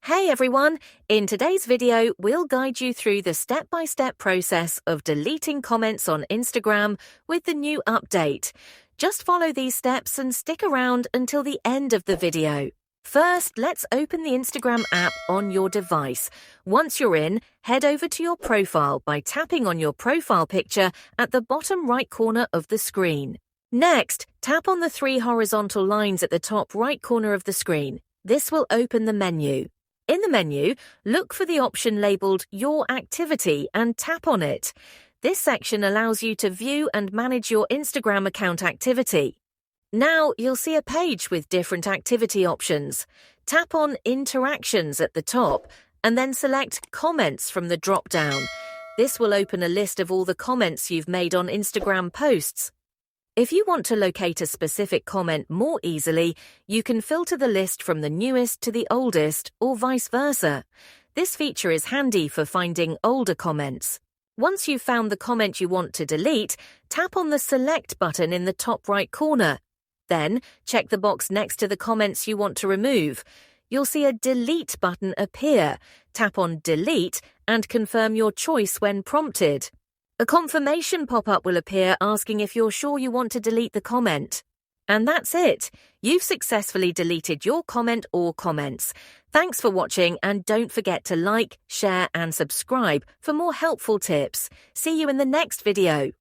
Hey everyone! In today's video, we'll guide you through the step-by-step process of deleting comments on Instagram with the new update. Just follow these steps and stick around until the end of the video. First, let's open the Instagram app on your device. Once you're in, head over to your profile by tapping on your profile picture at the bottom right corner of the screen. Next, tap on the three horizontal lines at the top right corner of the screen. This will open the menu. In the menu, look for the option labeled Your Activity and tap on it. This section allows you to view and manage your Instagram account activity. Now you'll see a page with different activity options. Tap on Interactions at the top and then select Comments from the drop-down. This will open a list of all the comments you've made on Instagram posts. If you want to locate a specific comment more easily, you can filter the list from the newest to the oldest or vice versa. This feature is handy for finding older comments. Once you've found the comment you want to delete, tap on the Select button in the top right corner. Then, check the box next to the comments you want to remove. You'll see a Delete button appear. Tap on Delete and confirm your choice when prompted. A confirmation pop-up will appear asking if you're sure you want to delete the comment. And that's it. You've successfully deleted your comment or comments. Thanks for watching and don't forget to like, share and subscribe for more helpful tips. See you in the next video.